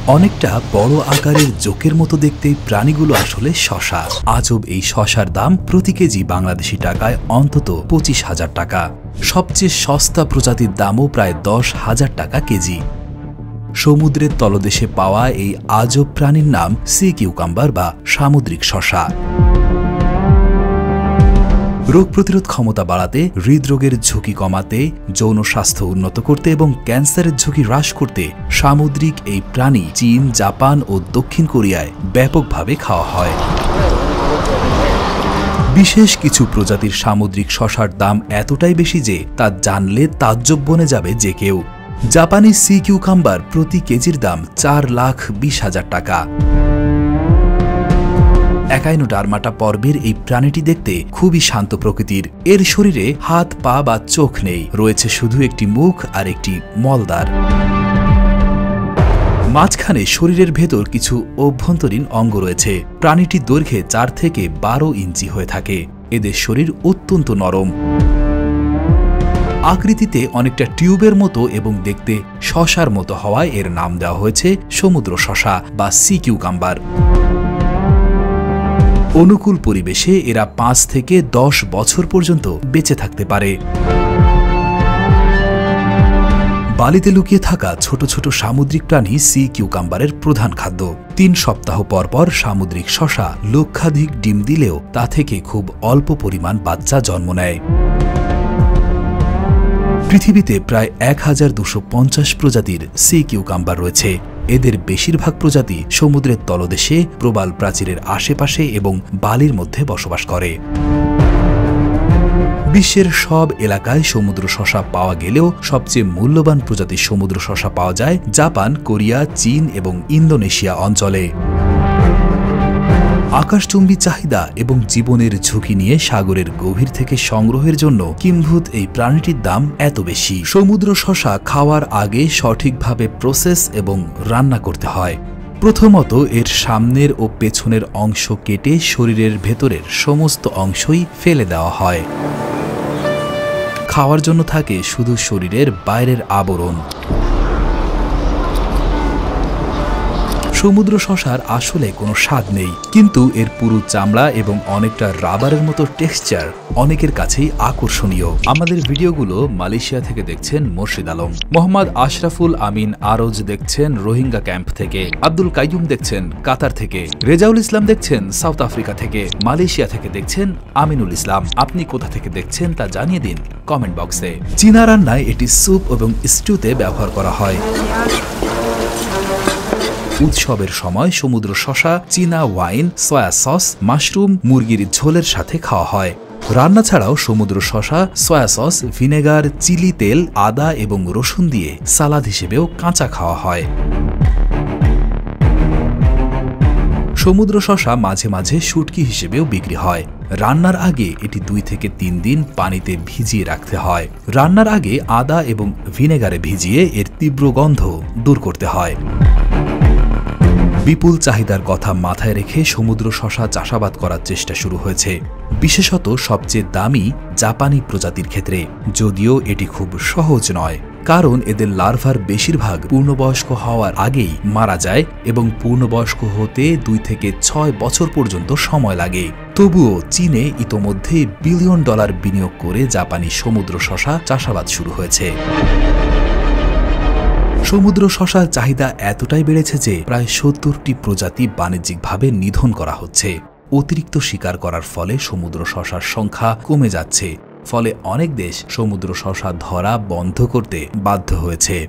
অনেকটা বড় আকারের জোকের মতো দেখতে প্রাণীগুলো আসলে শসা। আজব এই শসার দাম প্রতি কেজি বাংলাদেশি টাকায় অন্তত 25,000 টাকা। সবচেয়ে সস্তা প্রজাতির দামও প্রায় 10,000 টাকা কেজি। সমুদ্রের তলদেশে পাওয়া এই আজব প্রাণীর নাম সি কিউকাম্বার বা সামুদ্রিক শসা। রোগ প্রতিরোধ ক্ষমতা বাড়াতে, হৃদরোগের ঝুঁকি কমাতে, যৌন স্বাস্থ্য উন্নত করতে এবং ক্যান্সারের ঝুঁকি হ্রাস করতে সামুদ্রিক এই প্রাণী চীন, জাপান ও দক্ষিণ কোরিয়ায় ব্যাপকভাবে খাওয়া হয়। বিশেষ কিছু প্রজাতির সামুদ্রিক শসার দাম এতটাই বেশি যে তা জানলে তাজ্জব বনে যাবে যে কেউ। জাপানি সি কিউকাম্বার প্রতি কেজির দাম 4,20,000 টাকা। একাইনোডার্মাটা পর্বের এই প্রাণীটি দেখতে খুবই শান্ত প্রকৃতির। এর শরীরে হাত, পা বা চোখ নেই, রয়েছে শুধু একটি মুখ আর একটি মলদ্বার। মাঝখানে শরীরের ভেতর কিছু অভ্যন্তরীণ অঙ্গ রয়েছে। প্রাণীটির দৈর্ঘ্যে 4 থেকে 12 ইঞ্চি হয়ে থাকে। এদের শরীর অত্যন্ত নরম, আকৃতিতে অনেকটা টিউবের মতো এবং দেখতে শসার মতো হওয়ায় এর নাম দেওয়া হয়েছে সমুদ্র শসা বা সি কিউকাম্বার। অনুকূল পরিবেশে এরা 5 থেকে 10 বছর পর্যন্ত বেঁচে থাকতে পারে। বালিতে লুকিয়ে থাকা ছোট ছোট সামুদ্রিক প্রাণী সি কিউকাম্বারের প্রধান খাদ্য। 3 সপ্তাহ পর পর সামুদ্রিক শসা লক্ষাধিক ডিম দিলেও তা থেকে খুব অল্প পরিমাণ বাচ্চা জন্ম নেয়। পৃথিবীতে প্রায় 1250 প্রজাতির সি কিউকাম্বার রয়েছে। এদের বেশিরভাগ প্রজাতি সমুদ্রের তলদেশে, প্রবাল প্রাচীরের আশেপাশে এবং বালির মধ্যে বসবাস করে। বিশ্বের সব এলাকায় সমুদ্র শসা পাওয়া গেলেও সবচেয়ে মূল্যবান প্রজাতির সমুদ্র শসা পাওয়া যায় জাপান, কোরিয়া, চীন এবং ইন্দোনেশিয়া অঞ্চলে। আকাশচুম্বী চাহিদা এবং জীবনের ঝুঁকি নিয়ে সাগরের গভীর থেকে সংগ্রহের জন্য কিম্ভূত এই প্রাণীটির দাম এত বেশি। সমুদ্র শসা খাওয়ার আগে সঠিকভাবে প্রসেস এবং রান্না করতে হয়। প্রথমত এর সামনের ও পেছনের অংশ কেটে শরীরের ভেতরের সমস্ত অংশই ফেলে দেওয়া হয়। খাওয়ার জন্য থাকে শুধু শরীরের বাইরের আবরণ। সমুদ্র শসার আসলে কোনো স্বাদ নেই, কিন্তু এর পুরু চামড়া এবং অনেকটা রাবারের মতো টেক্সচার অনেকের কাছেই আকর্ষণীয়। আমাদের ভিডিওগুলো মালয়েশিয়া থেকে দেখছেন মোর্শেদ আলম, মোহাম্মদ আশরাফুল আমিন আরজ দেখছেন রোহিঙ্গা ক্যাম্প থেকে, আব্দুল কাইয়ুম দেখছেন কাতার থেকে, রেজাউল ইসলাম দেখছেন সাউথ আফ্রিকা থেকে, মালয়েশিয়া থেকে দেখছেন আমিনুল ইসলাম। আপনি কোথা থেকে দেখছেন তা জানিয়ে দিন কমেন্ট বক্সে। চীনা রান্নায় এটি স্যুপ এবং স্টিউতে ব্যবহার করা হয়। উৎসবের সময় সমুদ্র শসা চীনা ওয়াইন, সয়া সস, মাশরুম, মুরগির ঝোলের সাথে খাওয়া হয়। রান্না ছাড়াও সমুদ্র শসা সয়া সস, ভিনেগার, চিলি তেল, আদা এবং রসুন দিয়ে সালাদ হিসেবেও কাঁচা খাওয়া হয়। সমুদ্র শসা মাঝে মাঝে শুটকি হিসেবেও বিক্রি হয়। রান্নার আগে এটি 2 থেকে 3 দিন পানিতে ভিজিয়ে রাখতে হয়। রান্নার আগে আদা এবং ভিনেগারে ভিজিয়ে এর তীব্র গন্ধ দূর করতে হয়। বিপুল চাহিদার কথা মাথায় রেখে সমুদ্র শসা চাষাবাদ করার চেষ্টা শুরু হয়েছে, বিশেষত সবচেয়ে দামি জাপানি প্রজাতির ক্ষেত্রে। যদিও এটি খুব সহজ নয়, কারণ এদের লার্ভার বেশিরভাগ পূর্ণবয়স্ক হওয়ার আগেই মারা যায় এবং পূর্ণবয়স্ক হতে 2 থেকে 6 বছর পর্যন্ত সময় লাগে। তবুও চীনে ইতোমধ্যে বিলিয়ন ডলার বিনিয়োগ করে জাপানি সমুদ্র শসা চাষাবাদ শুরু হয়েছে। সমুদ্র শসার চাহিদা এতটাই বেড়েছে যে প্রায় 70টি প্রজাতি বাণিজ্যিকভাবে নিধন করা হচ্ছে। অতিরিক্ত শিকার করার ফলে সমুদ্র শসার সংখ্যা কমে যাচ্ছে, ফলে অনেক দেশ সমুদ্র শসা ধরা বন্ধ করতে বাধ্য হয়েছে।